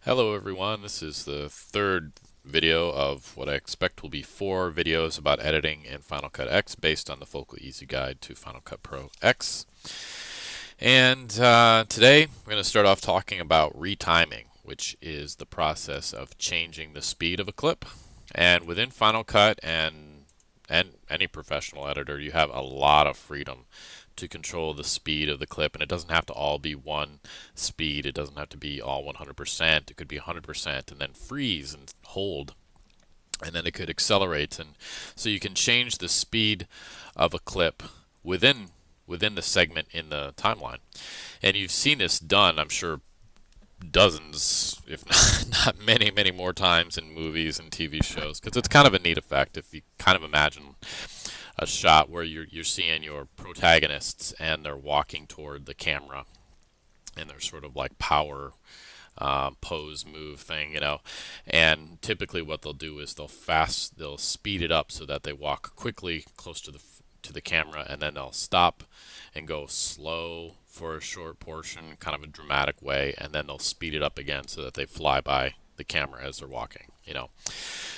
Hello everyone, this is the third video of what I expect will be 4 videos about editing in Final Cut X based on the Focal Easy Guide to Final Cut Pro X. And today we're going to start off talking about retiming, which is the process of changing the speed of a clip. And within Final Cut and any professional editor, you have a lot of freedom to control the speed of the clip, and it doesn't have to all be one speed. It doesn't have to be all 100%. It could be 100% and then freeze and hold, and then it could accelerate. And so you can change the speed of a clip within the segment in the timeline. And you've seen this done, I'm sure, dozens, if not many, many more times in movies and TV shows, because it's kind of a neat effect if you kind of imagine a shot where you're seeing your protagonists and they're walking toward the camera and they're sort of like power pose move thing, and typically what they'll do is they'll speed it up so that they walk quickly close to the camera, and then they'll stop and go slow for a short portion, kind of a dramatic way, and then they'll speed it up again so that they fly by the camera as they're walking.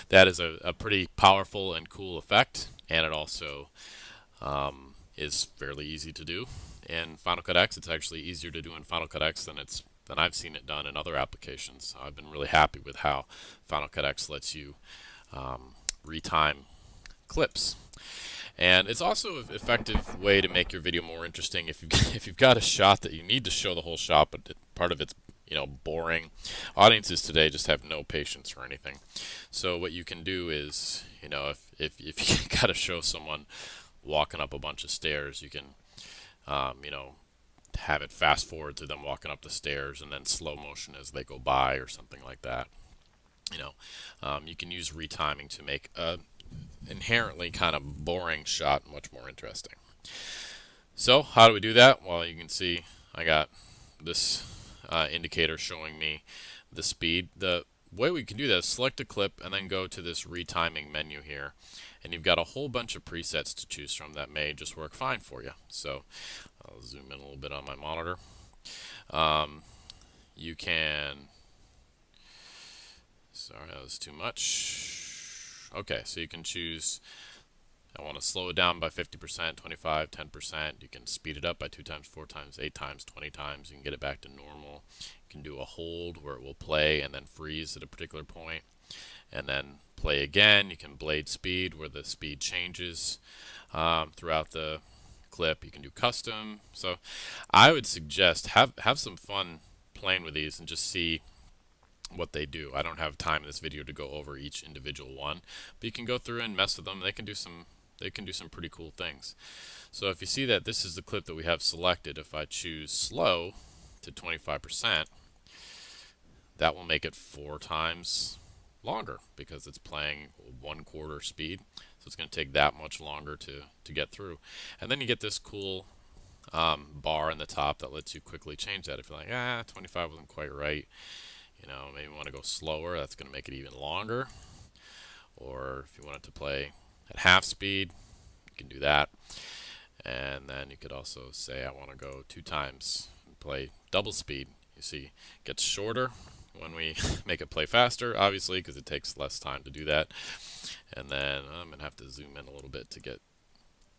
That is a pretty powerful and cool effect, and it also is fairly easy to do in Final Cut X. It's actually easier to do in Final Cut X than I've seen it done in other applications. I've been really happy with how Final Cut X lets you retime clips. And it's also an effective way to make your video more interesting if you've got a shot that you need to show the whole shot, but part of it's boring. Audiences today just have no patience for anything. So what you can do is, if you got to show someone walking up a bunch of stairs, you can, have it fast forward to them walking up the stairs and then slow motion as they go by or something like that. You can use retiming to make a inherently kind of boring shot much more interesting. So how do we do that? Well, you can see I got this indicator showing me the speed. The way we can do that is select a clip and then go to this retiming menu here, and you've got a whole bunch of presets to choose from that may just work fine for you. So I'll zoom in a little bit on my monitor. You can, sorry, that was too much. Okay, so you can choose, I want to slow it down by 50%, 25, 10%. You can speed it up by 2 times, 4 times, 8 times, 20 times. You can get it back to normal. You can do a hold where it will play and then freeze at a particular point, and then play again. You can blade speed where the speed changes throughout the clip. You can do custom. So I would suggest have some fun playing with these and just see what they do. I don't have time in this video to go over each individual one, but you can go through and mess with them. They can do some pretty cool things. So if you see that this is the clip that we have selected, if I choose slow to 25%, that will make it 4 times longer because it's playing 1/4 speed. So it's going to take that much longer to get through. And then you get this cool bar in the top that lets you quickly change that. If you're like, 25 wasn't quite right, maybe you want to go slower, that's going to make it even longer. Or if you want it to play at half speed, you can do that. And then you could also say I want to go 2 times and play double speed. You see, it gets shorter when we make it play faster, obviously, because it takes less time to do that. And then I'm going to have to zoom in a little bit to get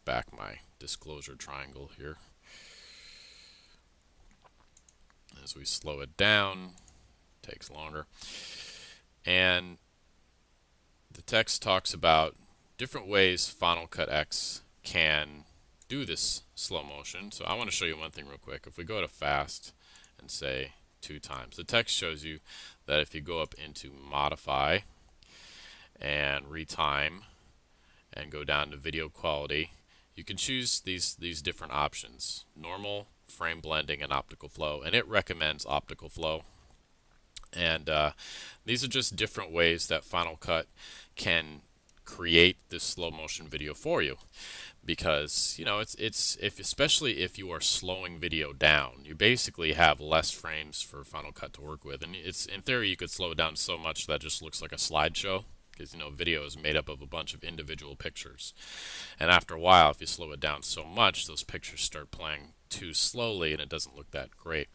back my disclosure triangle here. As we slow it down, it takes longer. And the text talks about different ways Final Cut X can do this slow motion. So I want to show you one thing real quick. If we go to fast and say 2 times, the text shows you that if you go up into modify and retime and go down to video quality, you can choose these different options: normal, frame blending, and optical flow. And it recommends optical flow. And these are just different ways that Final Cut can create this slow motion video for you, because it's especially if you are slowing video down, you basically have less frames for Final Cut to work with. And it's, in theory, you could slow it down so much that it just looks like a slideshow, because video is made up of a bunch of individual pictures, and after a while, if you slow it down so much, those pictures start playing too slowly and it doesn't look that great.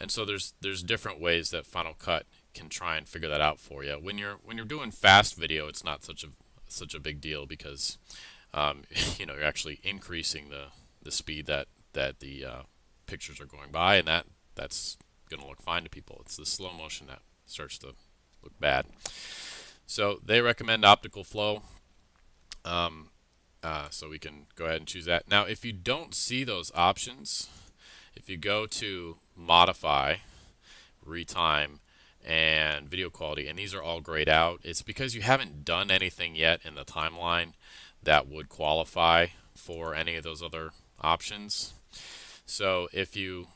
And so there's different ways that Final Cut can try and figure that out for you. When you're doing fast video, it's not such a big deal because you're actually increasing the speed that the pictures are going by, and that's going to look fine to people. It's the slow motion that starts to look bad. So they recommend optical flow. So we can go ahead and choose that. Now, if you don't see those options, if you go to modify, retime, and video quality, and these are all grayed out, it's because you haven't done anything yet in the timeline that would qualify for any of those other options. So if you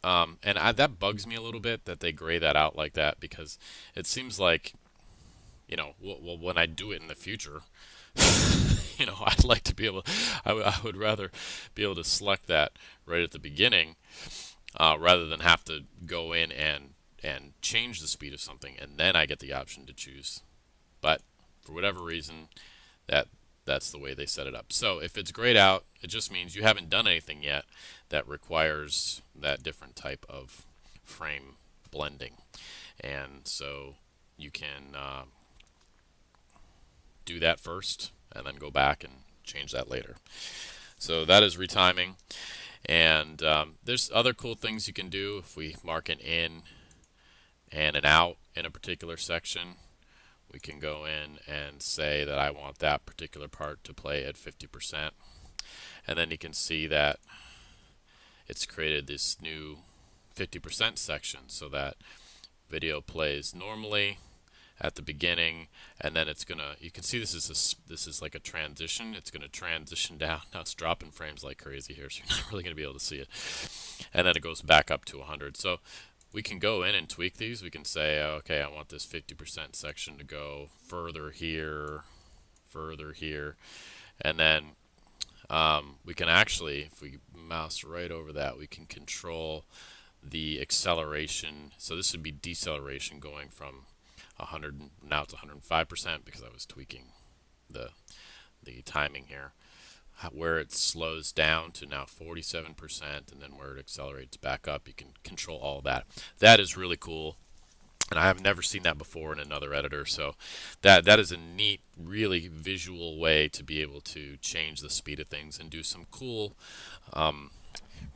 that bugs me a little bit that they gray that out like that, because it seems like, well, when I do it in the future, I'd like to be able, I would rather be able to select that right at the beginning, rather than have to go in and change the speed of something, and then I get the option to choose. But for whatever reason, that's the way they set it up. So if it's grayed out, it just means you haven't done anything yet that requires that different type of frame blending. And so you can do that first and then go back and change that later. So that is retiming. And there's other cool things you can do. If we mark an in and an out in a particular section, we can go in and say that I want that particular part to play at 50%. And then you can see that it's created this new 50% section, so that video plays normally at the beginning, and then it's gonna, you can see this is like a transition. It's gonna transition down. Now it's dropping frames like crazy here, so you're not really gonna be able to see it. And then it goes back up to 100. So we can go in and tweak these. We can say, okay, I want this 50% section to go further here, and then we can actually, if we mouse right over that, we can control the acceleration. So this would be deceleration, going from 100, now it's 105% because I was tweaking the timing here. Where it slows down to now 47%, and then where it accelerates back up, you can control all that. That is really cool, and I have never seen that before in another editor. So that is a neat, really visual way to be able to change the speed of things and do some cool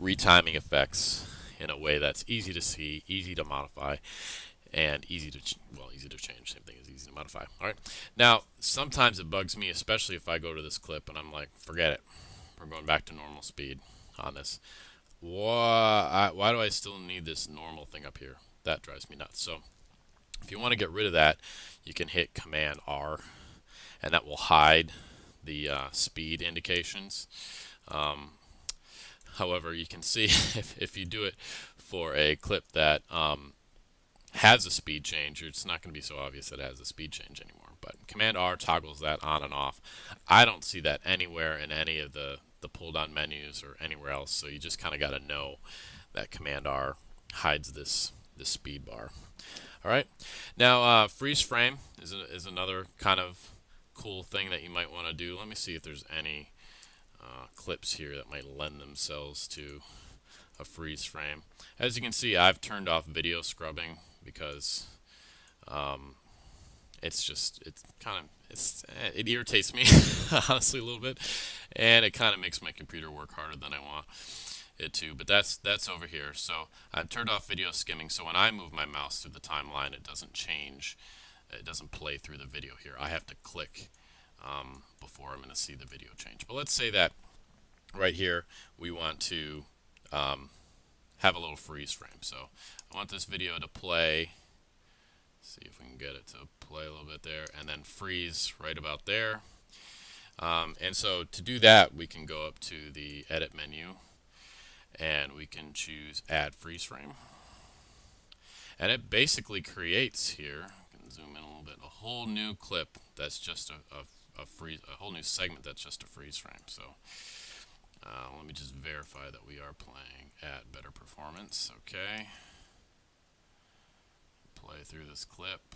retiming effects in a way that's easy to see, easy to modify, and easy to change. Same thing as easy to modify. All right. Now, sometimes it bugs me, especially if I go to this clip and I'm like, forget it. We're going back to normal speed on this. Why do I still need this normal thing up here? That drives me nuts. So if you want to get rid of that, you can hit Command R, and that will hide the speed indications. However, you can see if you do it for a clip that has a speed change, it's not going to be so obvious that it has a speed change anymore. But Command R toggles that on and off. I don't see that anywhere in any of the pull down menus or anywhere else, so you just kind of got to know that Command R hides this speed bar. All right, now freeze frame is another kind of cool thing that you might want to do. Let me see if there's any clips here that might lend themselves to a freeze frame. As you can see, I've turned off video scrubbing because it irritates me honestly a little bit, and it kind of makes my computer work harder than I want it to. But that's over here. So I've turned off video skimming, so when I move my mouse through the timeline, it doesn't change. It doesn't play through the video here. I have to click before I'm going to see the video change. But let's say that right here we want to have a little freeze frame. So I want this video to play. See if we can get it to play a little bit there, and then freeze right about there. And so to do that, we can go up to the edit menu, and we can choose add freeze frame. And it basically creates here, I can zoom in a little bit, a whole new clip that's just a whole new segment that's just a freeze frame. So let me just verify that we are playing at better performance. Okay. Play through this clip.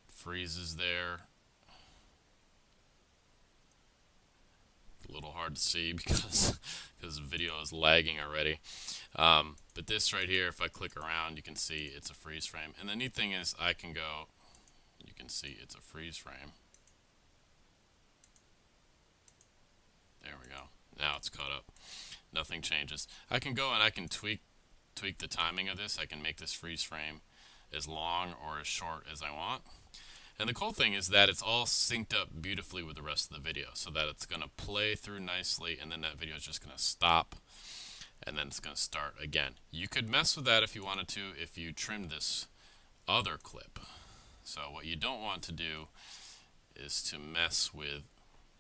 Freezes there. a little hard to see because the video is lagging already. But this right here, if I click around, you can see it's a freeze frame. And the neat thing is I can go, you can see it's a freeze frame. There we go. Now it's caught up. Nothing changes. I can go and I can tweak the timing of this. I can make this freeze frame as long or as short as I want. And the cool thing is that it's all synced up beautifully with the rest of the video, so that it's going to play through nicely, and then that video is just going to stop, and then it's going to start again. You could mess with that if you wanted to, if you trim this other clip. So what you don't want to do is to mess with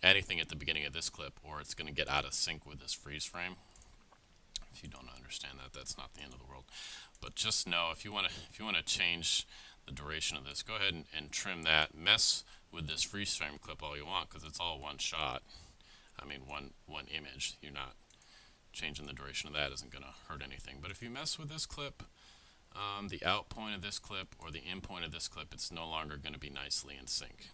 anything at the beginning of this clip, or it's going to get out of sync with this freeze frame. If you don't understand that, that's not the end of the world. But just know, if you want to change the duration of this, go ahead and trim that. Mess with this freeze frame clip all you want, because it's all one shot. I mean, one image. You're not changing the duration of that, isn't going to hurt anything. But if you mess with this clip, the out point of this clip or the in point of this clip, it's no longer going to be nicely in sync.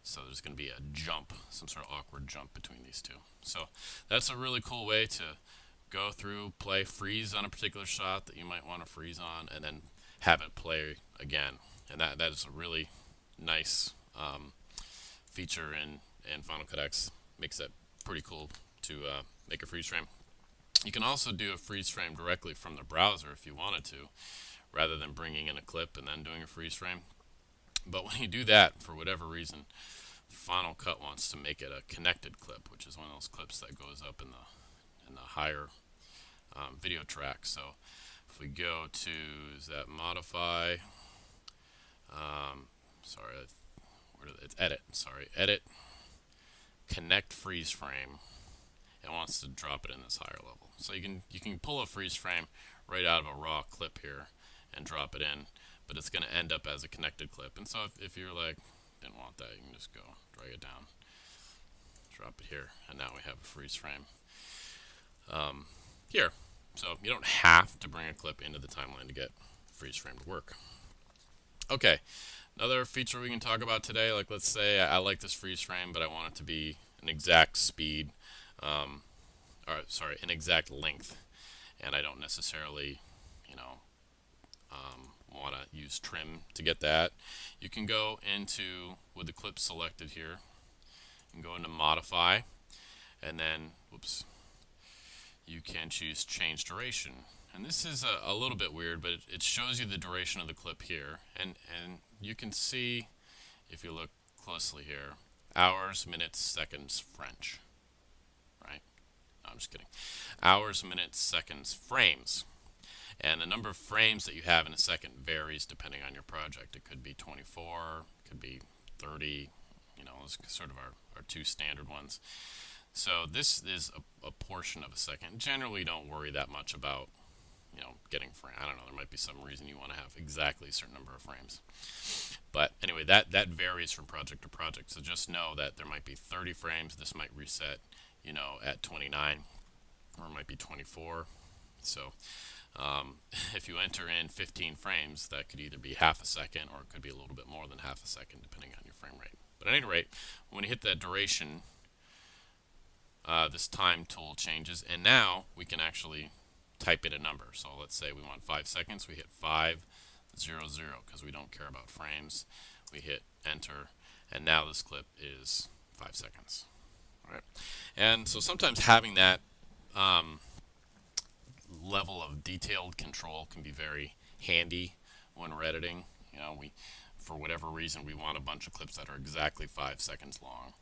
So there's going to be a jump, some sort of awkward jump between these two. So that's a really cool way to go through, play, freeze on a particular shot that you might want to freeze on, and then have it play again. And that is a really nice feature in Final Cut X. Makes it pretty cool to make a freeze frame. You can also do a freeze frame directly from the browser if you wanted to, rather than bringing in a clip and then doing a freeze frame. But when you do that, for whatever reason, Final Cut wants to make it a connected clip, which is one of those clips that goes up in the higher video track. So if we go to, is that modify? Sorry, it's edit. Sorry, edit, connect freeze frame. It wants to drop it in this higher level. So you can pull a freeze frame right out of a raw clip here and drop it in, but it's going to end up as a connected clip. And so if you're like, didn't want that, you can just go drag it down, drop it here, and now we have a freeze frame here. So you don't have to bring a clip into the timeline to get freeze frame to work. Okay, another feature we can talk about today, like let's say I like this freeze frame, but I want it to be an exact speed, an exact length, and I don't necessarily, want to use trim to get that. You can go into, with the clip selected here, and go into modify, and then, whoops, you can choose change duration. And this is a little bit weird, but it shows you the duration of the clip here, and you can see, if you look closely here, hours, minutes, seconds, French, right? No, I'm just kidding. Hours, minutes, seconds, frames. And the number of frames that you have in a second varies depending on your project. It could be 24, it could be 30, those sort of our two standard ones. So this is a portion of a second. Generally, don't worry that much about, getting frame. I don't know, there might be some reason you want to have exactly a certain number of frames. But anyway, that varies from project to project. So just know that there might be 30 frames. This might reset, at 29, or it might be 24. So if you enter in 15 frames, that could either be half a second or it could be a little bit more than half a second depending on your frame rate. But at any rate, when you hit that duration, this time tool changes, and now we can actually type in a number. So let's say we want 5 seconds, we hit 500 because we don't care about frames. We hit enter, and now this clip is 5 seconds. All right. And so sometimes having that level of detailed control can be very handy when we're editing. For whatever reason, we want a bunch of clips that are exactly 5 seconds long.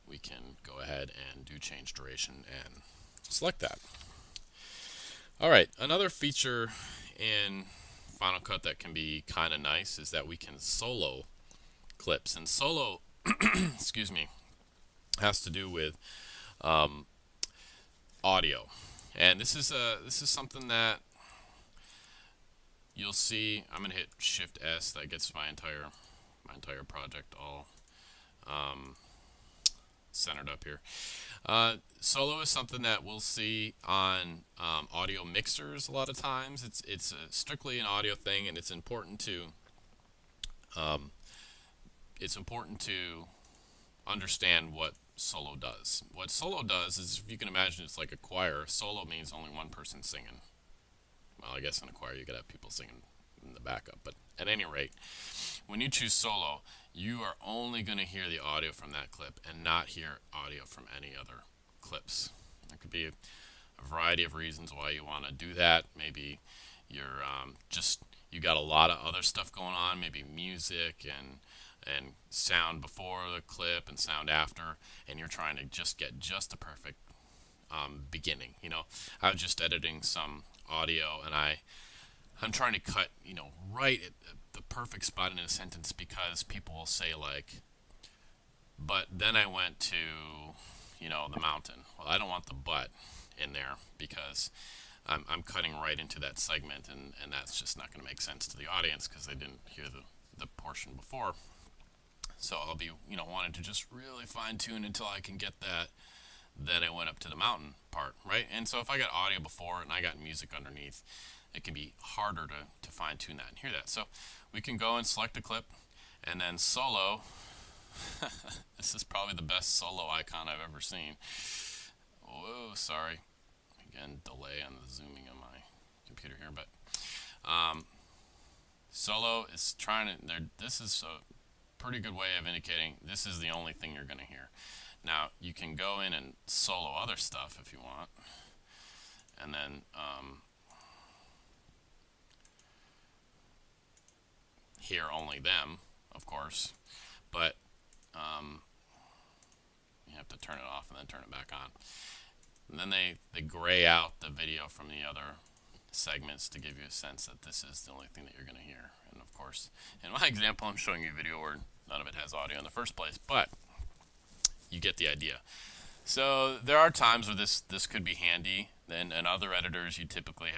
We can go ahead and do change duration and select that. All right, another feature in Final Cut that can be kind of nice is that we can solo clips. And solo, excuse me, has to do with audio. And this is something that you'll see. I'm gonna hit Shift S. That gets my entire project all centered up here. Solo is something that we'll see on audio mixers a lot of times. It's strictly an audio thing, and it's important to understand what solo does. What solo does is, if you can imagine, it's like a choir. Solo means only one person singing. Well, I guess in a choir you could have people singing in the backup, but at any rate, when you choose solo, you are only going to hear the audio from that clip and not hear audio from any other clips. There could be a variety of reasons why you want to do that. Maybe you're you got a lot of other stuff going on, maybe music and sound before the clip and sound after, and you're trying to just get just the perfect beginning. I was just editing some audio, and I'm trying to cut, right at the perfect spot in a sentence, because people will say, like, but then I went to, the mountain. Well, I don't want the but in there, because I'm cutting right into that segment, and that's just not going to make sense to the audience because they didn't hear the portion before. So I'll be, wanting to just really fine tune until I can get that. Then I went up to the mountain part, right? And so if I got audio before and I got music underneath, it can be harder to fine tune that and hear that. So we can go and select a clip, and then solo. This is probably the best solo icon I've ever seen. Whoa, sorry. Again, delay on the zooming on my computer here, but solo is trying to. This is a pretty good way of indicating this is the only thing you're going to hear. Now you can go in and solo other stuff if you want, and then hear only them, of course, but you have to turn it off and then turn it back on. And then they gray out the video from the other segments to give you a sense that this is the only thing that you're going to hear. And of course, in my example, I'm showing you a video where none of it has audio in the first place, but you get the idea. So there are times where this could be handy. Then in other editors, you typically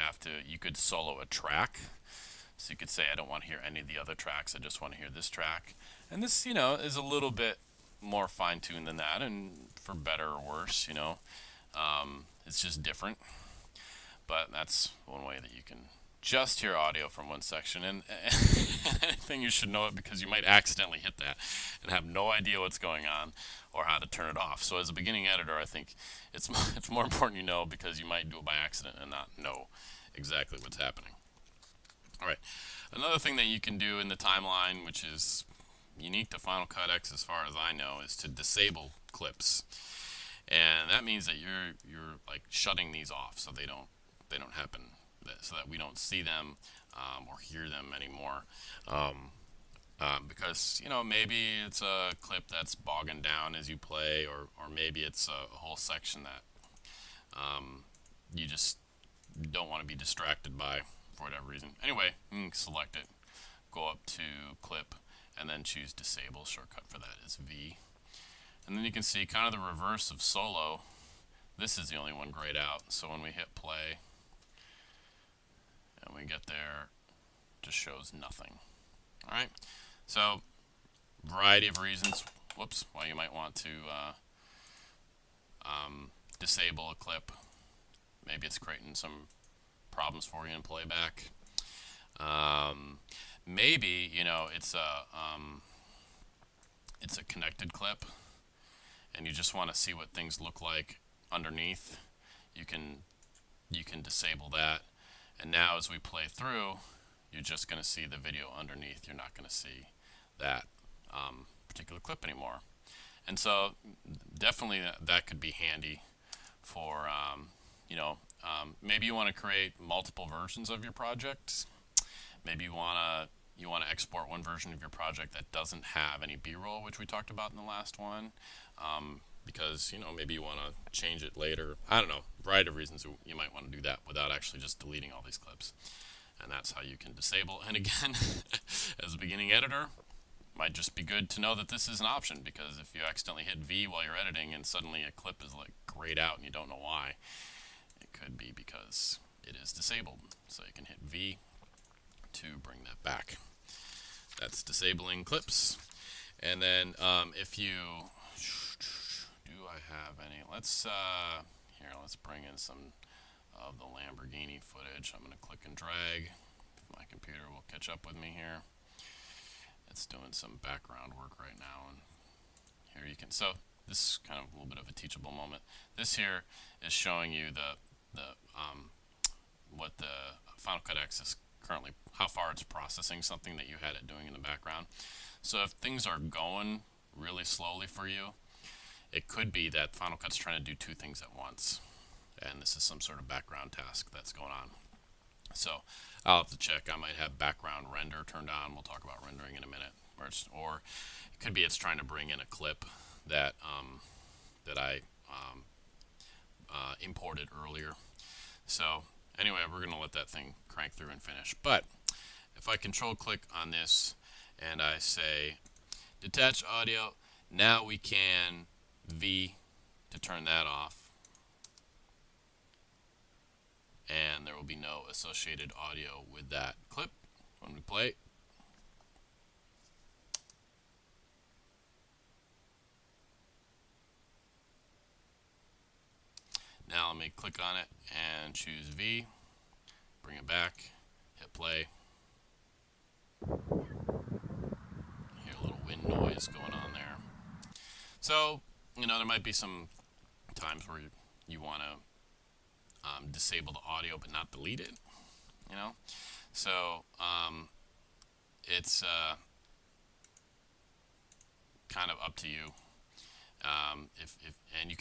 you could solo a track. So you could say, I don't want to hear any of the other tracks, I just want to hear this track. And this, is a little bit more fine-tuned than that, and for better or worse, it's just different. But that's one way that you can just hear audio from one section. And anything you should know it, because you might accidentally hit that and have no idea what's going on or how to turn it off. So as a beginning editor, I think it's more important you know, because you might do it by accident and not know exactly what's happening. All right, another thing that you can do in the timeline, which is unique to Final Cut X as far as I know, is to disable clips. And that means that you're like shutting these off so they don't happen, so that we don't see them or hear them anymore. Because maybe it's a clip that's bogging down as you play, or maybe it's a whole section that you just don't want to be distracted by for whatever reason. Anyway, you can select it, go up to clip, and then choose disable. Shortcut for that is V. And then you can see kind of the reverse of solo. This is the only one grayed out. So when we hit play and we get there, it just shows nothing. All right. So variety of reasons, why you might want to disable a clip. Maybe it's creating some problems for you in playback. Maybe it's a connected clip, and you just want to see what things look like underneath. You can disable that, and now as we play through, you're just going to see the video underneath. You're not going to see that particular clip anymore. And so definitely that could be handy for maybe you want to create multiple versions of your project. Maybe you want to export one version of your project that doesn't have any B-roll, which we talked about in the last one, because maybe you want to change it later. I don't know, variety of reasons you might want to do that without actually just deleting all these clips. And that's how you can disable. And again, as a beginning editor, might just be good to know that this is an option, because if you accidentally hit V while you're editing and suddenly a clip is like grayed out and you don't know why, it could be because it is disabled. So you can hit V to bring that back. That's disabling clips. And then if you do I have any, let's bring in some of the Lamborghini footage. I'm going to click and drag. My computer will catch up with me here. It's doing some background work right now, and here you can. So this is kind of a little bit of a teachable moment. This here is showing you what the Final Cut X is currently, how far it's processing something that you had it doing in the background. So if things are going really slowly for you, it could be that Final Cut's trying to do two things at once, and this is some sort of background task that's going on. So I'll have to check. I might have background render turned on. We'll talk about rendering in a minute. Or it could be it's trying to bring in a clip that that I imported earlier. So anyway, we're going to let that thing crank through and finish. But if I control click on this and I say detach audio, now we can V to turn that off. And there will be no associated audio with that clip when we play. Now let me click on it and choose V, bring it back, hit play. Hear a little wind noise going on there. So, there might be some times where you want to disable the audio but not delete it, So it's kind of up to you. And you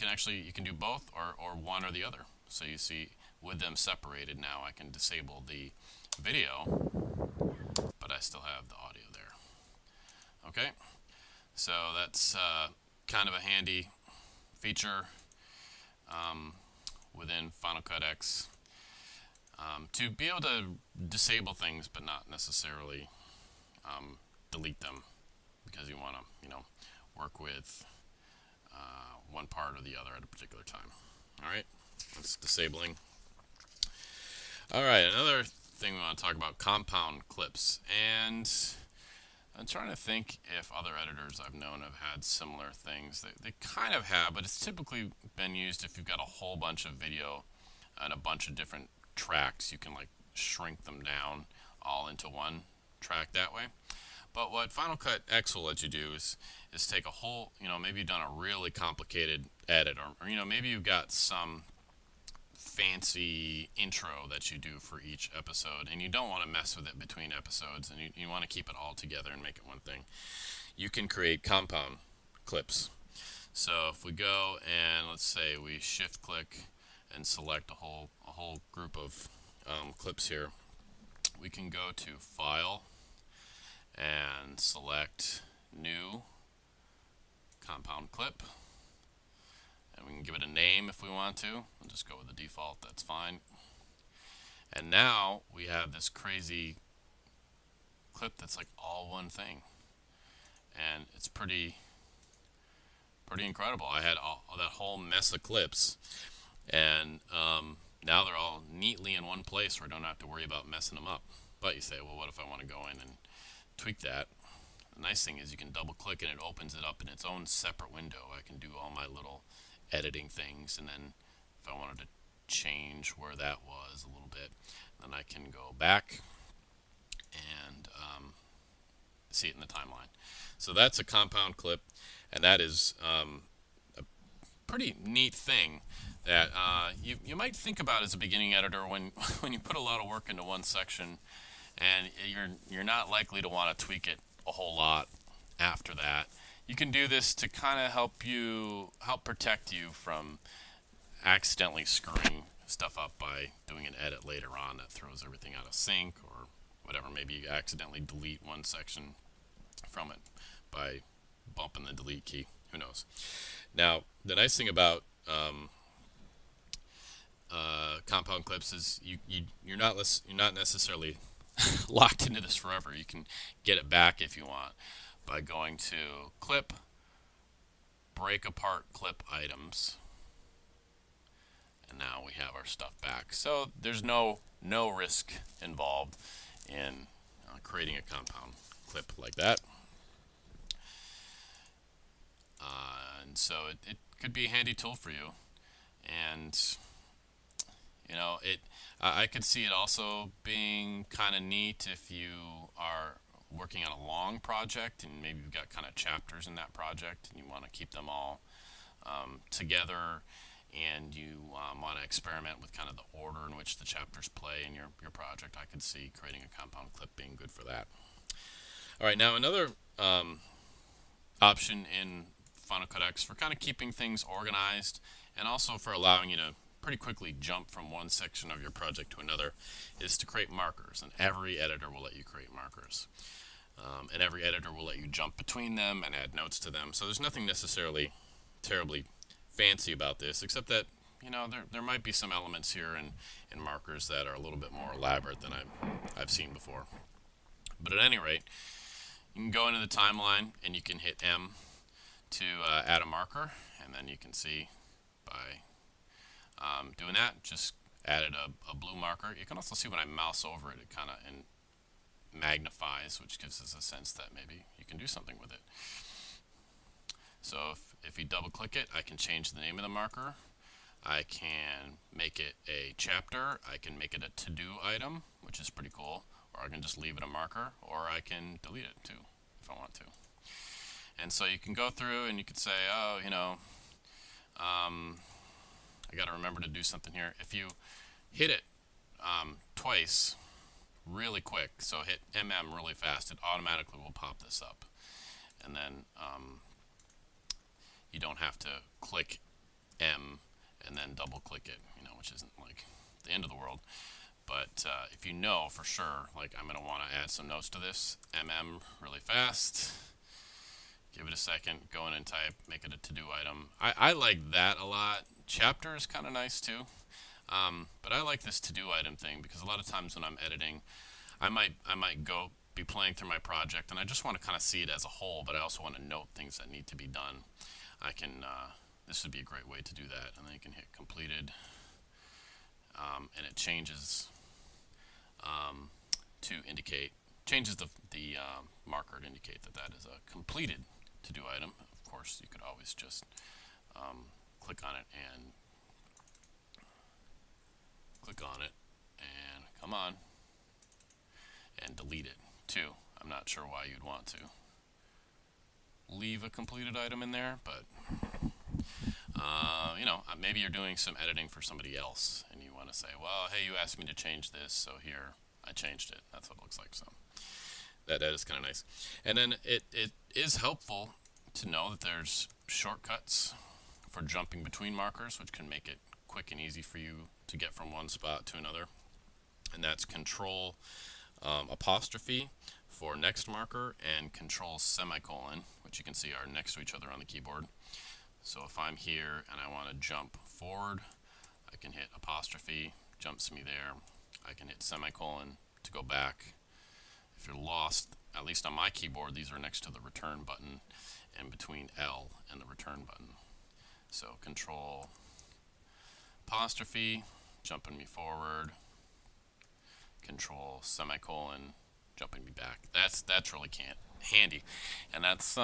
can do both or one or the other. So you see, with them separated now, I can disable the video, but I still have the audio there. Okay, so that's kind of a handy feature within Final Cut X to be able to disable things but not necessarily delete them, because you want to work with one part or the other at a particular time. Alright, that's disabling. Alright, another thing we want to talk about, compound clips. And I'm trying to think if other editors I've known have had similar things. They kind of have, but it's typically been used if you've got a whole bunch of video and a bunch of different tracks. You can like shrink them down all into one track that way. But what Final Cut X will let you do is take a whole, maybe you've done a really complicated edit, or maybe you've got some fancy intro that you do for each episode, and you don't want to mess with it between episodes, and you want to keep it all together and make it one thing. You can create compound clips. So if we go and let's say we shift click and select a whole group of clips here, we can go to File and select New Compound Clip, and we can give it a name if we want to. We'll just go with the default, that's fine. And now we have this crazy clip that's like all one thing, and it's pretty incredible. I had that whole mess of clips, and now they're all neatly in one place where I don't have to worry about messing them up. But you say, well, what if I want to go in and tweak that? The nice thing is you can double click and it opens it up in its own separate window. I can do all my little editing things, and then if I wanted to change where that was a little bit, then I can go back and see it in the timeline. So that's a compound clip, and that is a pretty neat thing that you might think about as a beginning editor when you put a lot of work into one section, and you're not likely to want to tweak it a whole lot after that. You can do this to kind of help protect you from accidentally screwing stuff up by doing an edit later on that throws everything out of sync or whatever. Maybe you accidentally delete one section from it by bumping the delete key. Who knows? Now, the nice thing about compound clips is you're not necessarily locked into this forever. You can get it back if you want by going to Clip, Break Apart Clip Items, and now we have our stuff back. So there's no risk involved in creating a compound clip like that. And so it could be a handy tool for you. And I could see it also being kind of neat if you are working on a long project and maybe you've got kind of chapters in that project and you want to keep them all together, and you want to experiment with kind of the order in which the chapters play in your project, I could see creating a compound clip being good for that. All right, now another option in Final Cut X for kind of keeping things organized and also for allowing you to pretty quickly jump from one section of your project to another is to create markers, and every editor will let you create markers. And every editor will let you jump between them and add notes to them. So there's nothing necessarily terribly fancy about this, except that there might be some elements here in markers that are a little bit more elaborate than I've seen before. But at any rate, you can go into the timeline and you can hit M to add a marker, and then you can see by doing that, just added a blue marker. You can also see when I mouse over it, it kind of magnifies, which gives us a sense that maybe you can do something with it. So if you double click it, I can change the name of the marker. I can make it a chapter. I can make it a to-do item, which is pretty cool. Or I can just leave it a marker, or I can delete it too, if I want to. And so you can go through and you could say, oh, I got to remember to do something here. If you hit it twice really quick, so hit MM really fast, it automatically will pop this up. And then you don't have to click M and then double click it, which isn't like the end of the world. But if you know for sure, like I'm going to want to add some notes to this, MM really fast, give it a second, go in and type, make it a to-do item. I like that a lot. Chapter is kind of nice too, but I like this to-do item thing because a lot of times when I'm editing, I might be playing through my project and I just want to kind of see it as a whole, but I also want to note things that need to be done. I can, this would be a great way to do that, and then you can hit completed, and it changes to indicate, changes the marker to indicate that that is a completed to-do item. Of course, you could always just click on it and come on, and delete it too. I'm not sure why you'd want to leave a completed item in there, but maybe you're doing some editing for somebody else and you want to say, well, hey, you asked me to change this, so here I changed it. That's what it looks like. So that is kind of nice. And then it is helpful to know that there's shortcuts for jumping between markers, which can make it quick and easy for you to get from one spot to another. And that's Control apostrophe for next marker and Control semicolon, which you can see are next to each other on the keyboard. So if I'm here and I want to jump forward, I can hit apostrophe, jumps me there. I can hit semicolon to go back. If you're lost, at least on my keyboard, these are next to the return button and between L and the return button. So Control apostrophe, jumping me forward, Control semicolon, jumping me back. That's really handy, and that's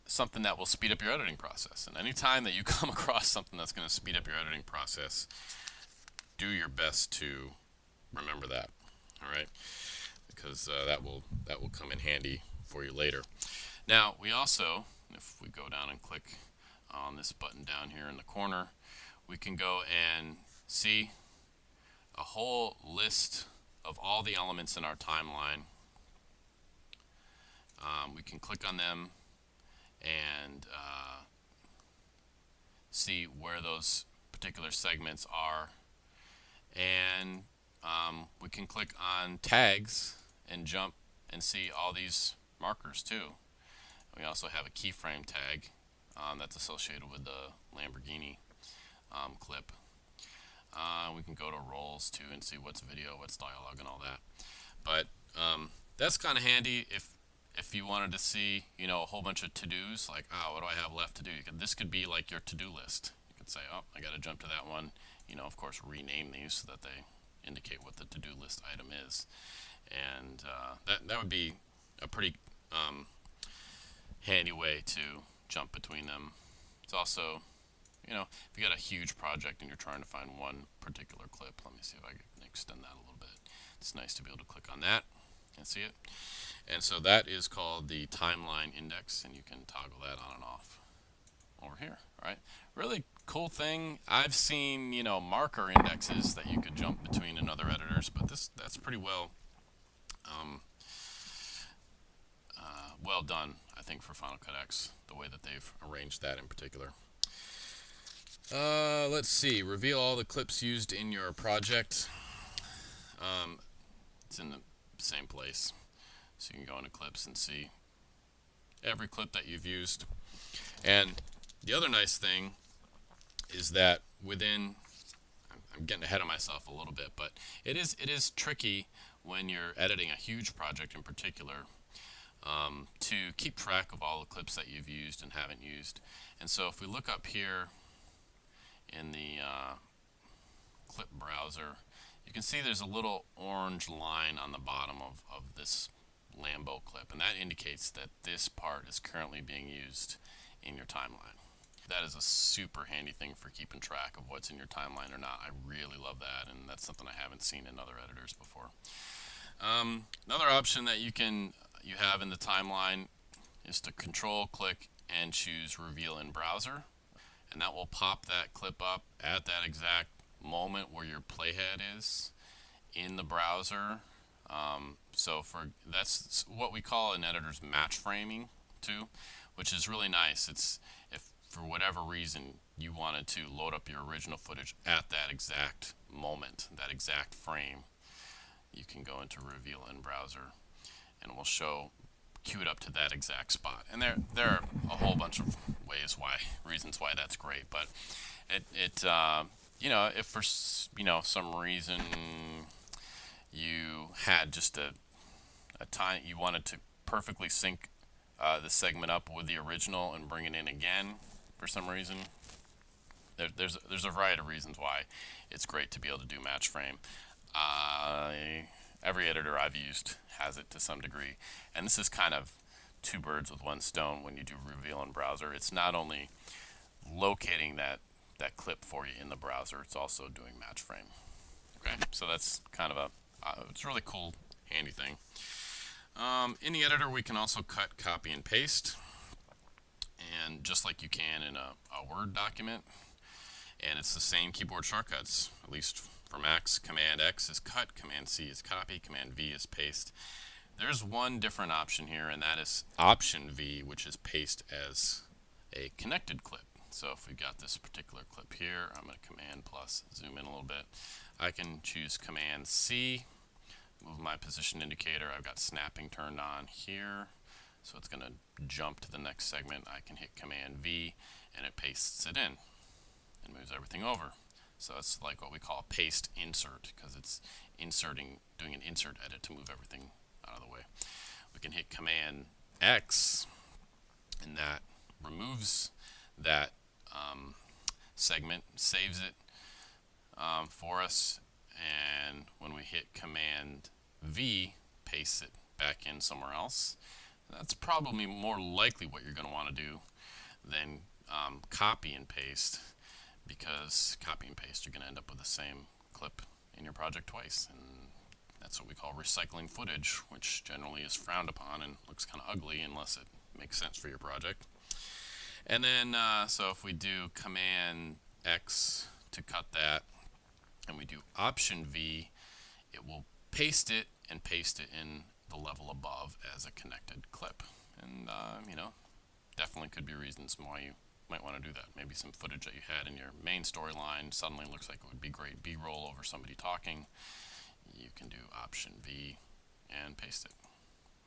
something that will speed up your editing process. And anytime that you come across something that's going to speed up your editing process, do your best to remember that. All right, because that will come in handy for you later. Now we also, if we go down and click on this button down here in the corner, we can go and see a whole list of all the elements in our timeline. We can click on them and see where those particular segments are, and we can click on tags and jump and see all these markers too. We also have a keyframe tag that's associated with the Lamborghini clip. We can go to roles too and see what's video, what's dialogue, and all that. But that's kind of handy if you wanted to see, a whole bunch of to-dos, like, what do I have left to do? This could be like your to-do list. You could say, oh, I got to jump to that one. Of course, rename these so that they indicate what the to-do list item is. And that would be a pretty handy way to jump between them. It's also, if you got a huge project and you're trying to find one particular clip, let me see if I can extend that a little bit. It's nice to be able to click on that and see it. And so that is called the timeline index, and you can toggle that on and off. over here, right? Really cool thing. I've seen, you know, marker indexes that you could jump between in other editors, but that's pretty um, well done, I think, for Final Cut X, the way that they've arranged that in particular. Let's see. Reveal all the clips used in your project. It's in the same place, so you can go into clips and see every clip that you've used. And the other nice thing is that within, I'm getting ahead of myself a little bit, but it is tricky when you're editing a huge project in particular, to keep track of all the clips that you've used and haven't used. And so if we look up here in the clip browser, you can see there's a little orange line on the bottom of this Lambo clip, and that indicates that this part is currently being used in your timeline. That is a super handy thing for keeping track of what's in your timeline or not. I really love that, and that's something I haven't seen in other editors before. Another option that you have in the timeline is to control click and choose reveal in browser, and that will pop that clip up at that exact moment where your playhead is in the browser. So that's what we call in editors match framing too, which is really nice. It's if for whatever reason you wanted to load up your original footage at that exact moment, that exact frame, you can go into reveal in browser and it will queue it up to that exact spot. And there are a whole bunch of reasons why that's great, but you know, if for some reason you had just a time you wanted to perfectly sync the segment up with the original and bring it in again for some reason, there's a variety of reasons why it's great to be able to do match frame. Every editor I've used has it to some degree, and this is kind of two birds with one stone when you do reveal in browser. It's not only locating that clip for you in the browser, it's also doing match frame. Okay, so that's kind of it's a really cool, handy thing. In the editor, we can also cut, copy, and paste, and just like you can in a Word document. And it's the same keyboard shortcuts, at least for Macs. Command X is cut, Command C is copy, Command V is paste. There's one different option here, and that is Option V, which is paste as a connected clip. So if we got this particular clip here, I'm going to Command plus zoom in a little bit. I can choose Command C, move my position indicator. I've got snapping turned on here, so it's going to jump to the next segment. I can hit Command V, and it pastes it in and moves everything over. So it's like what we call paste insert, because it's doing an insert edit to move everything out of the way. We can hit Command X, and that removes that segment, saves it for us, and when we hit Command V, pastes it back in somewhere else. That's probably more likely what you're going to want to do than copy and paste, because copy and paste, you're going to end up with the same clip in your project twice, and that's what we call recycling footage, which generally is frowned upon and looks kind of ugly unless it makes sense for your project. And then, so if we do Command X to cut that, and we do Option V, it will paste it and paste it in the level above as a connected clip. And, you know, definitely could be reasons why you might want to do that. Maybe some footage that you had in your main storyline suddenly looks like it would be great B-roll over somebody talking. You can do Option V and paste it.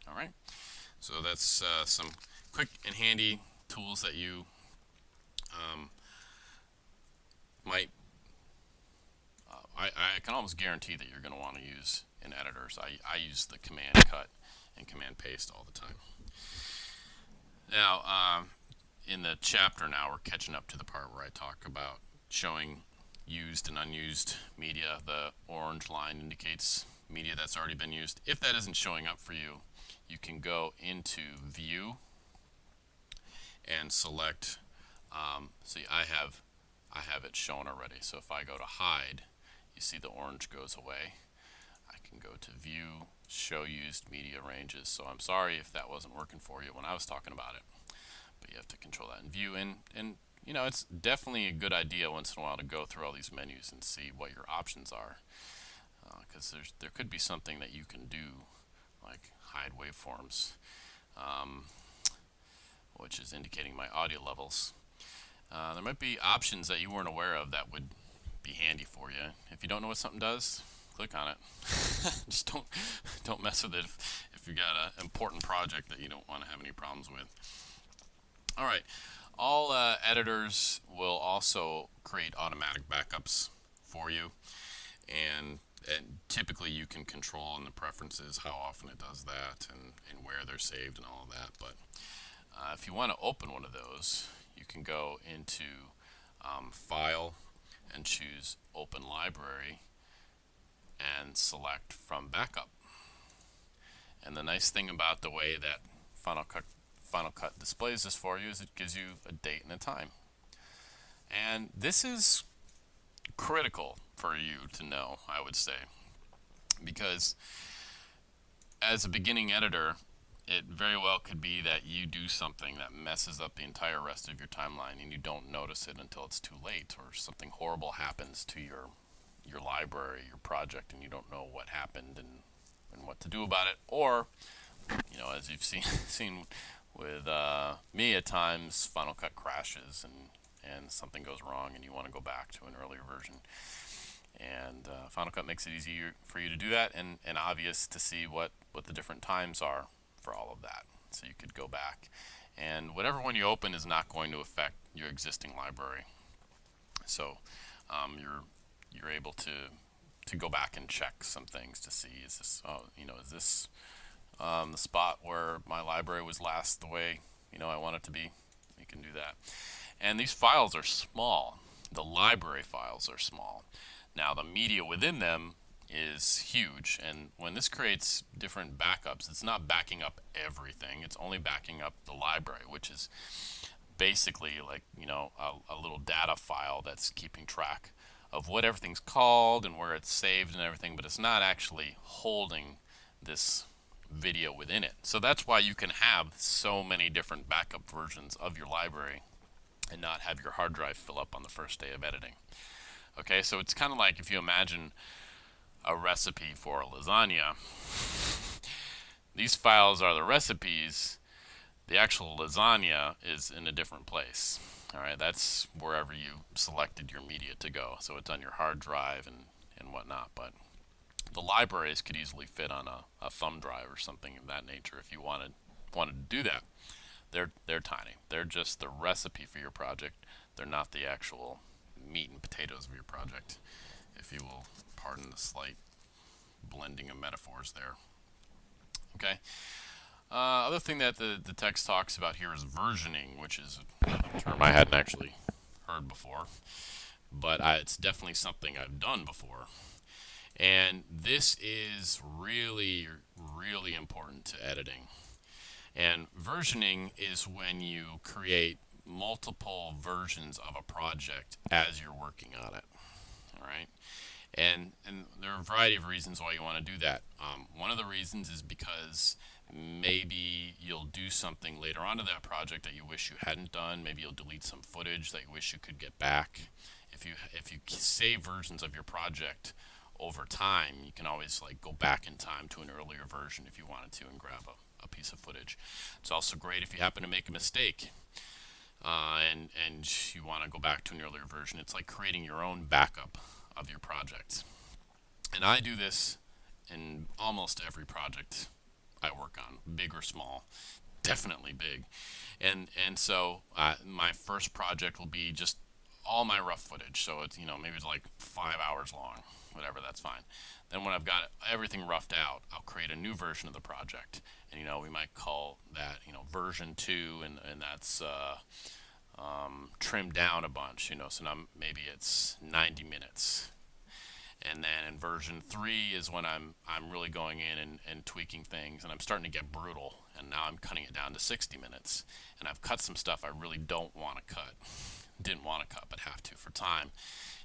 All right, so that's some quick and handy tools that you might, I can almost guarantee that you're going to want to use in editors. I use the Command Cut and Command Paste all the time. Now, in the chapter now, we're catching up to the part where I talk about showing used and unused media. The orange line indicates media that's already been used. If that isn't showing up for you, you can go into View and select, see, I have it shown already. So if I go to Hide, you see the orange goes away. I can go to View, Show Used Media Ranges. So I'm sorry if that wasn't working for you when I was talking about it. but you have to control that in view. And you know, it's definitely a good idea once in a while to go through all these menus and see what your options are, because there could be something that you can do, like hide waveforms, um, which is indicating my audio levels. There might be options that you weren't aware of that would be handy for you. If you don't know what something does, click on it. Just don't mess with it if you got an important project that you don't want to have any problems with. All right, all editors will also create automatic backups for you, and typically you can control in the preferences how often it does that and where they're saved and all of that. But if you want to open one of those, you can go into File and choose Open Library and select from Backup. And the nice thing about the way that Final Cut displays this for you is it gives you a date and a time. And this is critical for you to know, I would say, because as a beginning editor, it very well could be that you do something that messes up the entire rest of your timeline and you don't notice it until it's too late, or something horrible happens to your library, your project, and you don't know what happened and what to do about it. Or, you know, as you've seen with me at times, Final Cut crashes and something goes wrong and you want to go back to an earlier version. And Final Cut makes it easier for you to do that, and obvious to see what the different times are for all of that. So you could go back, and whatever one you open is not going to affect your existing library. So you're able to go back and check some things to see, is this is this the spot where my library was last the way I want it to be. You can do that. And these files are small. The library files are small. Now the media within them is huge, and when this creates different backups, it's not backing up everything, it's only backing up the library, which is basically like a little data file that's keeping track of what everything's called and where it's saved and everything, but it's not actually holding this video within it. So that's why you can have so many different backup versions of your library and not have your hard drive fill up on the first day of editing. Okay, so it's kind of like if you imagine a recipe for a lasagna. These files are the recipes. The actual lasagna is in a different place. All right, that's wherever you selected your media to go. So it's on your hard drive and whatnot. But the libraries could easily fit on a thumb drive or something of that nature if you wanted to do that. They're tiny. They're just the recipe for your project. They're not the actual meat and potatoes of your project, if you will pardon the slight blending of metaphors there. Okay. Other thing that the text talks about here is versioning, which is a term I hadn't actually heard before, but it's definitely something I've done before. And this is really, really important to editing. And versioning is when you create multiple versions of a project as you're working on it. All right. And there are a variety of reasons why you want to do that. One of the reasons is because maybe you'll do something later on in that project that you wish you hadn't done. Maybe you'll delete some footage that you wish you could get back. If you save versions of your project over time, you can always go back in time to an earlier version if you wanted to and grab a piece of footage. It's also great if you happen to make a mistake and you want to go back to an earlier version. It's like creating your own backup of your project. And I do this in almost every project I work on, big or small, definitely big. And so my first project will be just all my rough footage. So it's maybe it's like 5 hours long, whatever, that's fine. Then when I've got everything roughed out, I'll create a new version of the project, and we might call that version 2, and that's trimmed down a bunch, so now maybe it's 90 minutes. And then in version 3 is when I'm really going in and tweaking things, and I'm starting to get brutal, and now I'm cutting it down to 60 minutes. And I've cut some stuff I really didn't want to cut, but have to for time.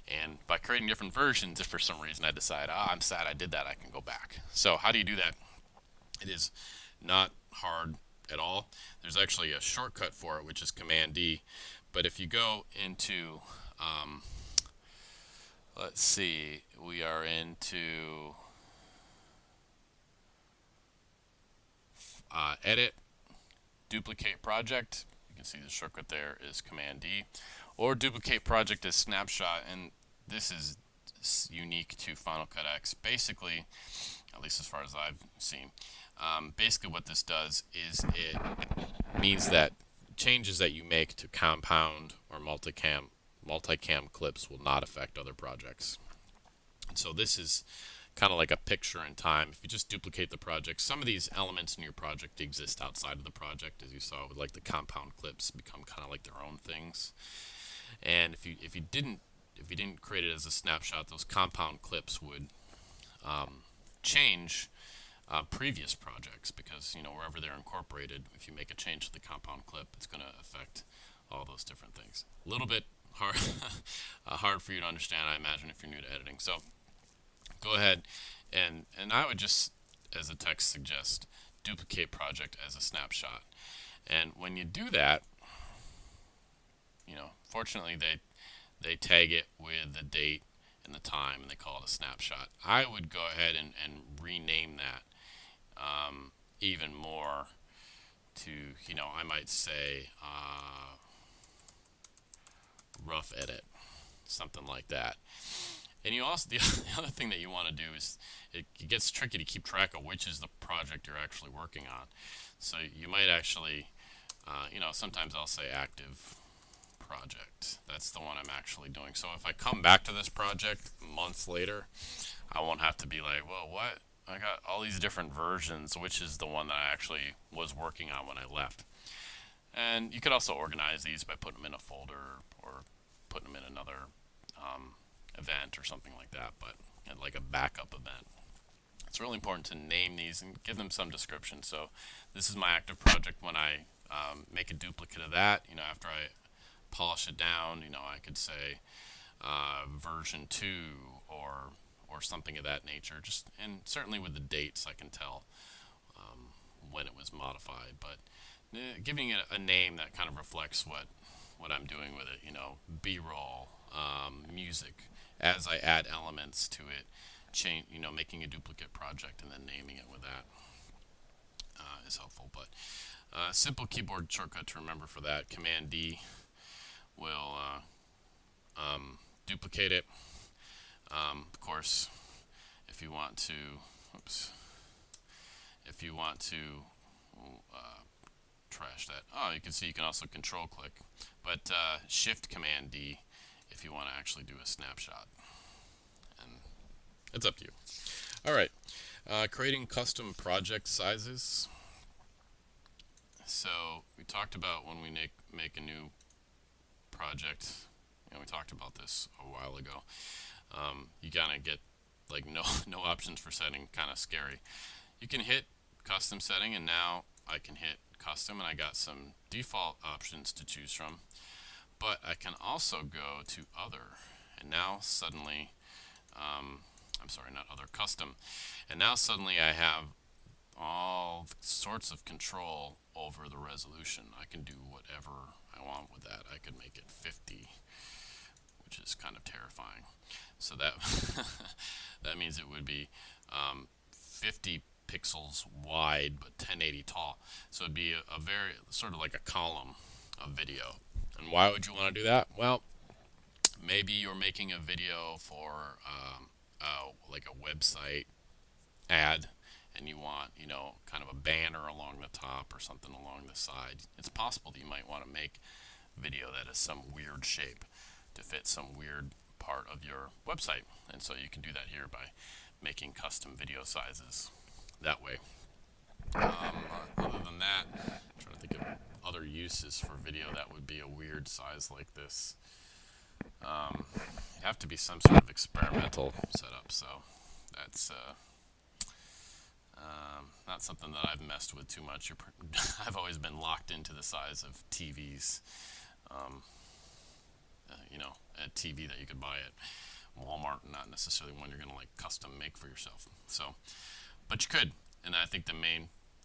And by creating different versions, if for some reason I decide, I'm sad I did that, I can go back. So how do you do that? It is not hard at all. There's actually a shortcut for it, which is Command D. But if you go into, let's see, we are into Edit, Duplicate Project. You can see the shortcut there is Command D, or Duplicate Project as Snapshot, and this is unique to Final Cut X. Basically, at least as far as I've seen, basically what this does is it means that changes that you make to compound or multicam clips will not affect other projects. And so this is kind of like a picture in time. If you just duplicate the project, some of these elements in your project exist outside of the project, as you saw with like the compound clips become kind of like their own things. And if you didn't create it as a snapshot, those compound clips would change previous projects, because wherever they're incorporated, if you make a change to the compound clip, it's going to affect all those different things. A little bit hard hard for you to understand, I imagine, if you're new to editing. So go ahead and I would just, as a text, suggest duplicate project as a snapshot. And when you do that, fortunately they tag it with the date and the time, and they call it a snapshot. I would go ahead and rename that even more to, I might say rough edit, something like that. And you also, the other thing that you want to do is, it gets tricky to keep track of which is the project you're actually working on. So you might actually, sometimes I'll say active project. That's the one I'm actually doing. So if I come back to this project months later, I won't have to be like, well, what? I got all these different versions. Which is the one that I actually was working on when I left? And you could also organize these by putting them in a folder or putting them in another event or something like that, but like a backup event. It's really important to name these and give them some description. So this is my active project. When I make a duplicate of that, after I polish it down, I could say version 2 or something of that nature. And certainly with the dates, I can tell when it was modified. But giving it a name that kind of reflects what I'm doing with it. B-roll, music. As I add elements to it, making a duplicate project and then naming it with that is helpful. But simple keyboard shortcut to remember for that: Command D will duplicate it. Of course, if you want to, trash that. Oh, you can see you can also control click, but Shift Command D if you want to actually do a snapshot, and it's up to you. All right, creating custom project sizes. So we talked about when we make a new project, we talked about this a while ago. You gotta get like no options for setting, kind of scary. You can hit custom setting, and now I can hit custom, and I got some default options to choose from. But I can also go to other, and now suddenly, I'm sorry, not other, custom, and now suddenly I have all sorts of control over the resolution. I can do whatever I want with that. I could make it 50, which is kind of terrifying. So that that means it would be 50 pixels wide but 1080 tall. So it'd be a very sort of like a column of video. And why would you want to do that? Well, maybe you're making a video for like a website ad, and you want, kind of a banner along the top or something along the side. It's possible that you might want to make video that is some weird shape to fit some weird part of your website. And so you can do that here by making custom video sizes that way. Other than that, I'm trying to think of other uses for video that would be a weird size like this. It'd have to be some sort of experimental setup, so that's not something that I've messed with too much. I've always been locked into the size of TVs. A TV that you could buy at Walmart, not necessarily one you're going to like custom make for yourself. So, but you could, and I think the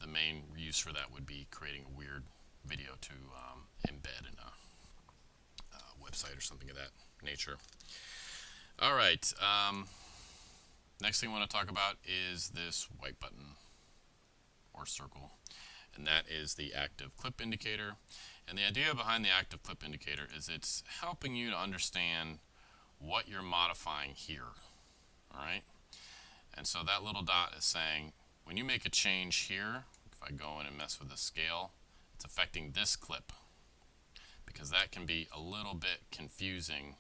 the main use for that would be creating a weird video to embed in a website or something of that nature. All right. Next thing I want to talk about is this white button or circle, and that is the active clip indicator. And the idea behind the active clip indicator is it's helping you to understand what you're modifying here. All right. And so that little dot is saying when you make a change here, if I go in and mess with the scale, it's affecting this clip, because that can be a little bit confusing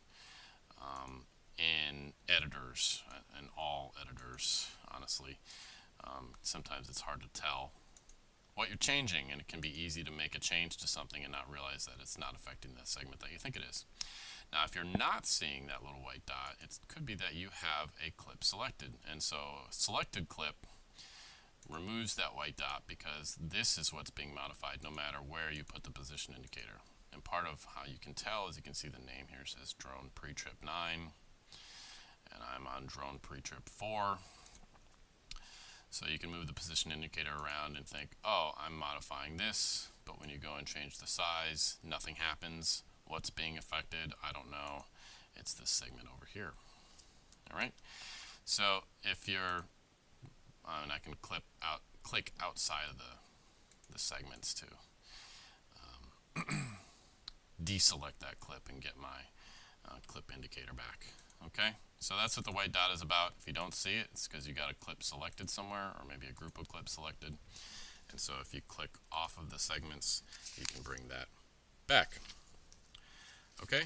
in editors and all editors, honestly. Sometimes it's hard to tell what you're changing, and it can be easy to make a change to something and not realize that it's not affecting the segment that you think it is. Now, if you're not seeing that little white dot, it could be that you have a clip selected. And so a selected clip removes that white dot because this is what's being modified no matter where you put the position indicator. And part of how you can tell is you can see the name here says drone pre-trip 9, and I'm on drone pre-trip 4. So you can move the position indicator around and think, oh, I'm modifying this, but when you go and change the size, nothing happens. What's being affected? I don't know. It's this segment over here. All right. So if you're, and I can click outside of the segments to deselect that clip and get my clip indicator back. Okay. So that's what the white dot is about. If you don't see it, it's because you got a clip selected somewhere, or maybe a group of clips selected. And so if you click off of the segments, you can bring that back. Okay,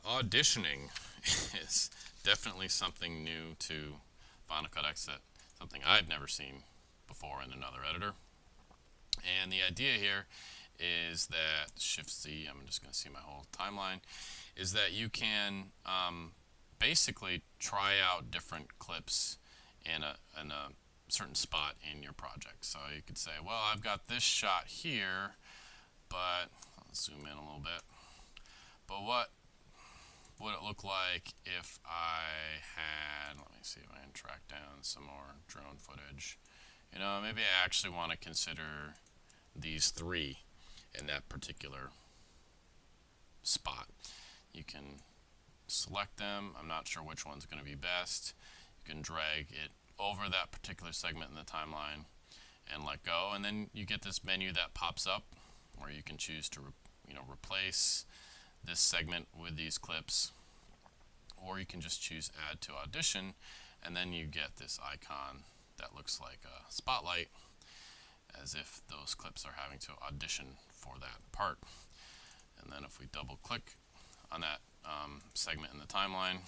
auditioning is definitely something new to Final Cut X, something I've never seen before in another editor. And the idea here is that Shift-C, I'm just going to see my whole timeline, is that you can basically try out different clips in a certain spot in your project. So you could say, well, I've got this shot here, but I'll zoom in a little bit. But what would it look like if I had, let me see if I can track down some more drone footage. You know, maybe I actually want to consider these 3 in that particular spot. You can select them. I'm not sure which one's going to be best. You can drag it over that particular segment in the timeline and let go, and then you get this menu that pops up where you can choose to replace this segment with these clips, or you can just choose add to audition, and then you get this icon that looks like a spotlight, as if those clips are having to audition for that part. And then if we double click on that segment in the timeline,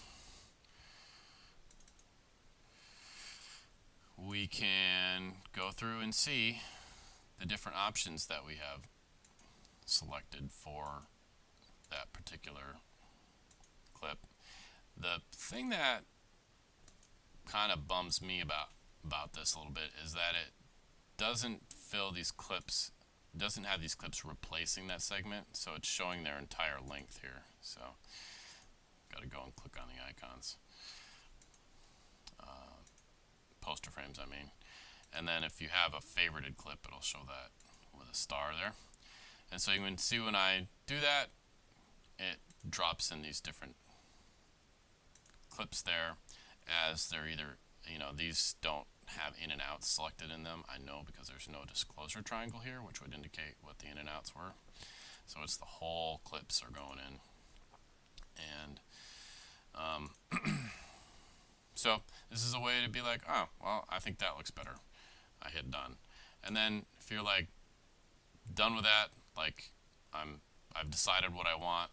we can go through and see the different options that we have selected for that particular clip. The thing that kind of bums me about this a little bit is that it doesn't fill these clips, doesn't have these clips replacing that segment, so it's showing their entire length here. So got to go and click on the icons, poster frames I mean, and then if you have a favorited clip, it'll show that with a star there. And so you can see when I do that, it drops in these different clips there, as they're either, these don't have in and outs selected in them. I know because there's no disclosure triangle here, which would indicate what the in and outs were. So it's the whole clips are going in. And so this is a way to be like, oh, well, I think that looks better. I hit done. And then if you're like done with that, like I've decided what I want,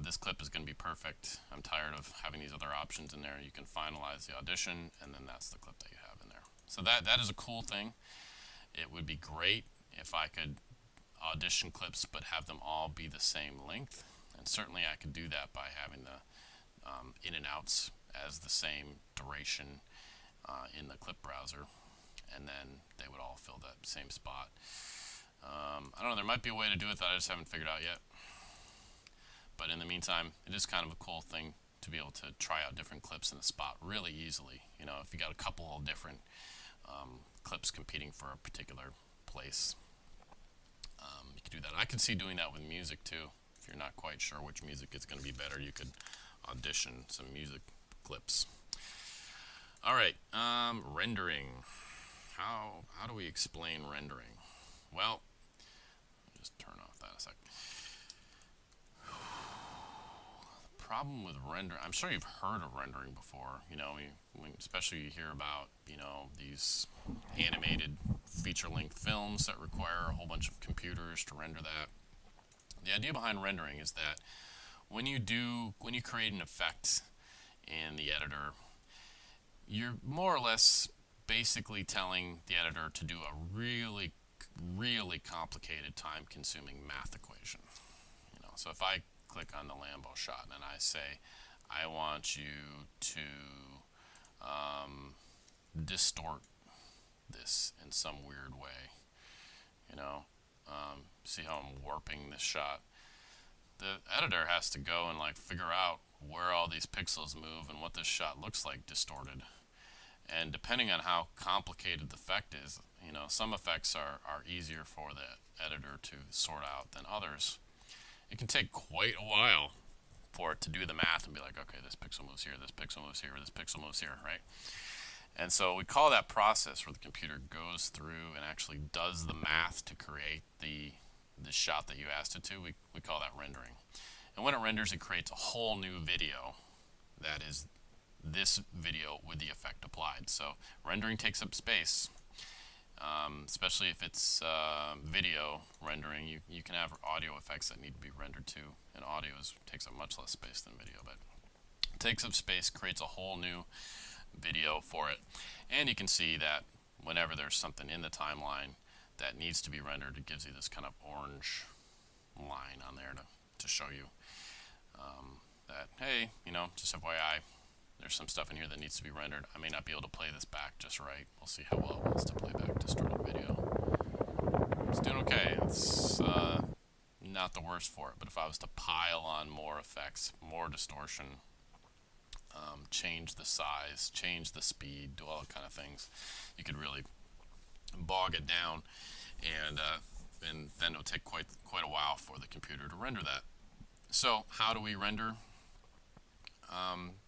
this clip is going to be perfect, I'm tired of having these other options in there, you can finalize the audition, and then that's the clip that you have in there. So that is a cool thing. It would be great if I could audition clips but have them all be the same length, and certainly I could do that by having the in and outs as the same duration in the clip browser, and then they would all fill that same spot. I don't know, there might be a way to do it that I just haven't figured out yet. But in the meantime, it is kind of a cool thing to be able to try out different clips in a spot really easily. If you got a couple of different clips clips competing for a particular place. You can do that. I could see doing that with music too. If you're not quite sure which music is going to be better, you could audition some music clips. All right, rendering. How do we explain rendering? Well, just turn off that a sec. The problem with rendering, I'm sure you've heard of rendering before. You know, especially you hear about, you know, these animated feature-length films that require a whole bunch of computers to render that. The idea behind rendering is that when you create an effect in the editor, you're more or less basically telling the editor to do a really, really complicated, time-consuming math equation. You know, so if I click on the Lambo shot and I say, I want you to distort this in some weird way, you know, see how I'm warping this shot. The editor has to go and like figure out where all these pixels move and what this shot looks like distorted. And depending on how complicated the effect is, you know, some effects are easier for the editor to sort out than others. It can take quite a while for it to do the math and be like, okay, this pixel moves here, this pixel moves here, this pixel moves here, right? And so we call that process where the computer goes through and actually does the math to create the shot that you asked it to. We call that rendering. And when it renders, it creates a whole new video that is this video with the effect applied. So rendering takes up space, especially if it's video rendering. You can have audio effects that need to be rendered too, and audio takes up much less space than video, but it takes up space, creates a whole new video for it. And you can see that whenever there's something in the timeline that needs to be rendered, it gives you this kind of orange line on there to show you that, hey, you know, just FYI, there's some stuff in here that needs to be rendered. I may not be able to play this back just right. We'll see how well it wants to play back distorted video. It's doing okay. It's not the worst for it, but if I was to pile on more effects, more distortion, change the size, change the speed, do all that kind of things, you could really bog it down, and then it'll take quite a while for the computer to render that. So how do we render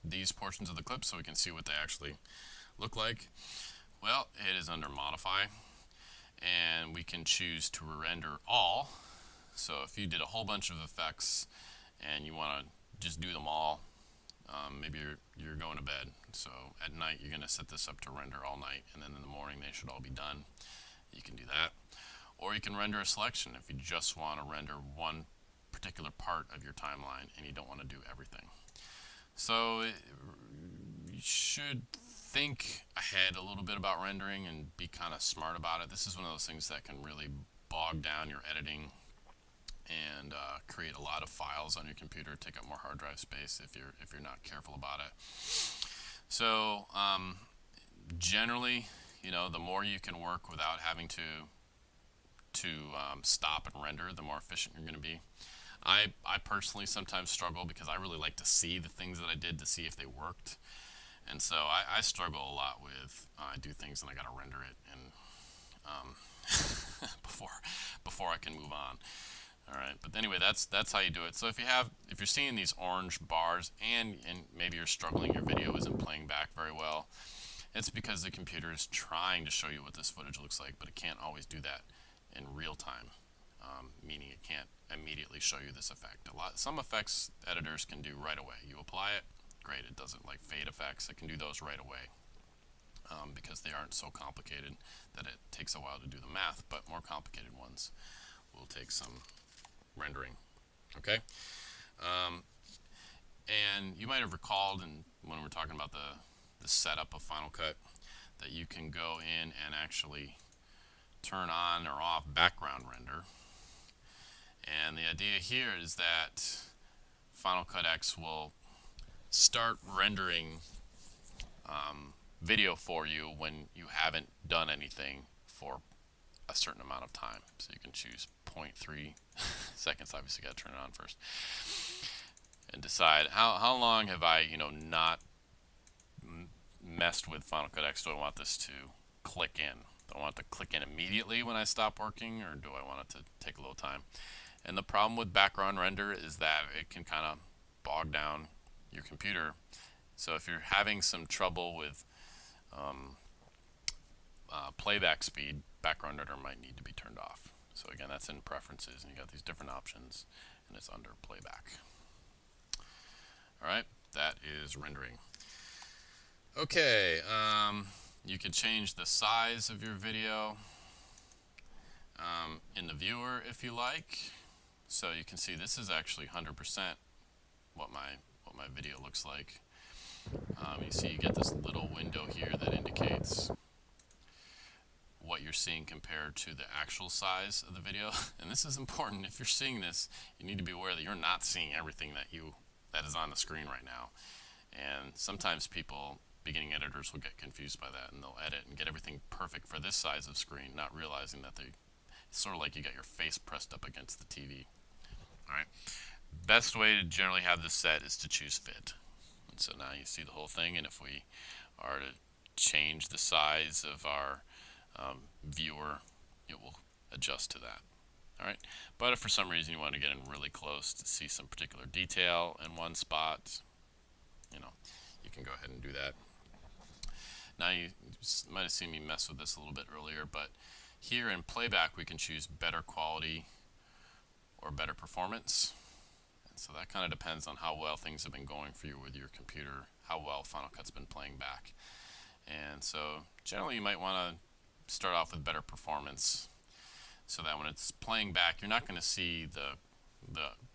these portions of the clip so we can see what they actually look like? Well, it is under Modify, and we can choose to render all. So if you did a whole bunch of effects and you want to just do them all, maybe you're going to bed, so at night you're going to set this up to render all night, and then in the morning they should all be done. You can do that. Or you can render a selection if you just want to render one particular part of your timeline and you don't want to do everything. So you should think ahead a little bit about rendering and be kind of smart about it. This is one of those things that can really bog down your editing and create a lot of files on your computer, take up more hard drive space if you're not careful about it. So generally, you know, the more you can work without having to stop and render, the more efficient you're going to be. I personally sometimes struggle because I really like to see the things that I did to see if they worked, and so I struggle a lot with I do things and I got to render it and before I can move on. All right, but anyway, that's how you do it. So if you're seeing these orange bars and maybe you're struggling, your video isn't playing back very well, it's because the computer is trying to show you what this footage looks like, but it can't always do that in real time, meaning it can't immediately show you this effect. Some effects editors can do right away. You apply it, great. It doesn't, like fade effects, it can do those right away because they aren't so complicated that it takes a while to do the math, but more complicated ones will take some rendering. Okay, and you might have recalled when we're talking about the setup of Final Cut that you can go in and actually turn on or off background render. And the idea here is that Final Cut X will start rendering video for you when you haven't done anything for a certain amount of time. So you can choose 0.3 seconds. Obviously, got to turn it on first and decide how long have I, not messed with Final Cut X. Do I want this to click in? Do I want it to click in immediately when I stop working, or do I want it to take a little time? And the problem with background render is that it can kind of bog down your computer. So if you're having some trouble with playback speed, background render might need to be turned off. So again, that's in preferences, and you got these different options, and it's under playback. All right, that is rendering. Okay, you can change the size of your video in the viewer if you like. So you can see this is actually 100% what my video looks like. You see you get this little window here that indicates what you're seeing compared to the actual size of the video. And this is important. If you're seeing this, you need to be aware that you're not seeing everything that is on the screen right now. And sometimes people, beginning editors, will get confused by that, and they'll edit and get everything perfect for this size of screen, not realizing that it's sort of like you got your face pressed up against the TV. All right. Best way to generally have this set is to choose fit. And so now you see the whole thing, and if we are to change the size of our viewer, it will adjust to that. All right. But if for some reason you want to get in really close to see some particular detail in one spot, you can go ahead and do that. Now you might have seen me mess with this a little bit earlier, but here in playback we can choose better quality or better performance. And so that kind of depends on how well things have been going for you with your computer, how well Final Cut's been playing back. And so generally you might want to start off with better performance, so that when it's playing back, you're not going to see the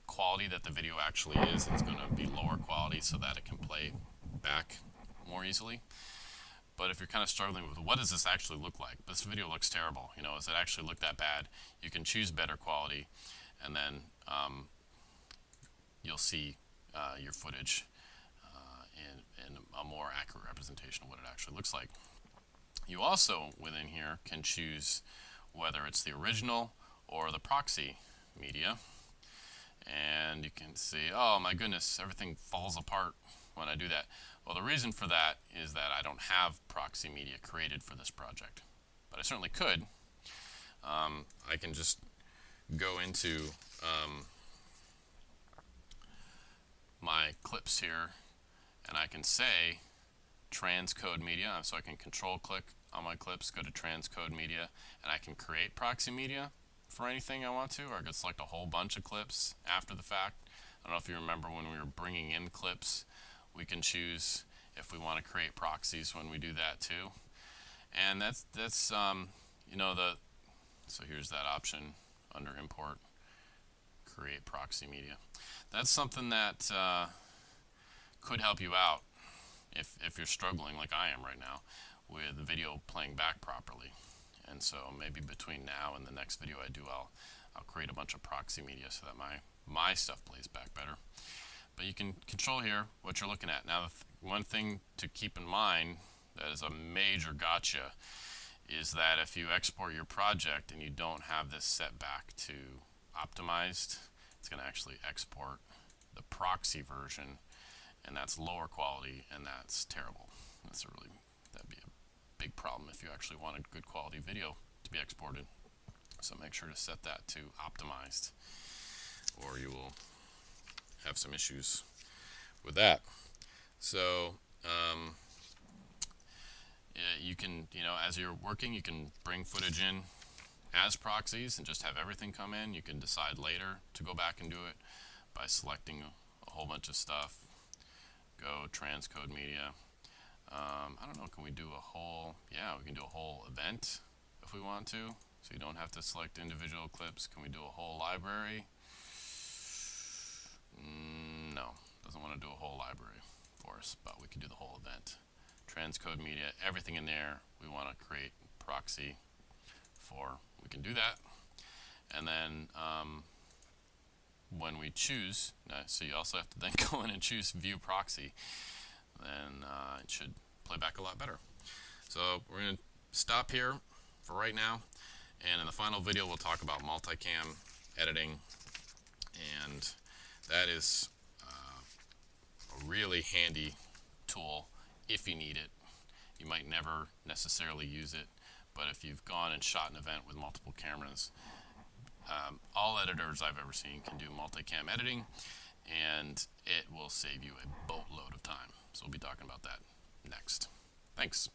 quality that the video actually is. It's going to be lower quality so that it can play back more easily. But if you're kind of struggling with what does this actually look like, this video looks terrible, does it actually look that bad, you can choose better quality, and then you'll see your footage in a more accurate representation of what it actually looks like. You also, within here, can choose whether it's the original or the proxy media. And you can see, oh my goodness, everything falls apart when I do that. Well, the reason for that is that I don't have proxy media created for this project. But I certainly could. I can just go into my clips here, and I can say transcode media, so I can control click on my clips, go to transcode media, and I can create proxy media for anything I want to, or I could select a whole bunch of clips after the fact. I don't know if you remember when we were bringing in clips, we can choose if we want to create proxies when we do that too. And that's so here's that option under import, create proxy media. That's something that could help you out if you're struggling like I am right now with the video playing back properly. And so maybe between now and the next video I do, I'll create a bunch of proxy media so that my stuff plays back better. But you can control here what you're looking at. Now, one thing to keep in mind that is a major gotcha is that if you export your project and you don't have this set back to optimized, it's going to actually export the proxy version, and that's lower quality, and that's terrible. That'd be a big problem if you actually want a good quality video to be exported. So make sure to set that to optimized, or you will have some issues with that. So you can, as you're working, you can bring footage in as proxies and just have everything come in. You can decide later to go back and do it by selecting a whole bunch of stuff. Go transcode media. I don't know, can we do a whole, yeah, we can do a whole event if we want to, so you don't have to select individual clips. Can we do a whole library? No, doesn't want to do a whole library for us, but we can do the whole event. Transcode media, everything in there we want to create proxy for, we can do that. And then when we choose, so you also have to then go in and choose view proxy, then it should play back a lot better. So we're going to stop here for right now, and in the final video we'll talk about multicam editing, and that is a really handy tool if you need it. You might never necessarily use it, but if you've gone and shot an event with multiple cameras, all editors I've ever seen can do multicam editing, and it will save you a boatload of time. So we'll be talking about that next. Thanks.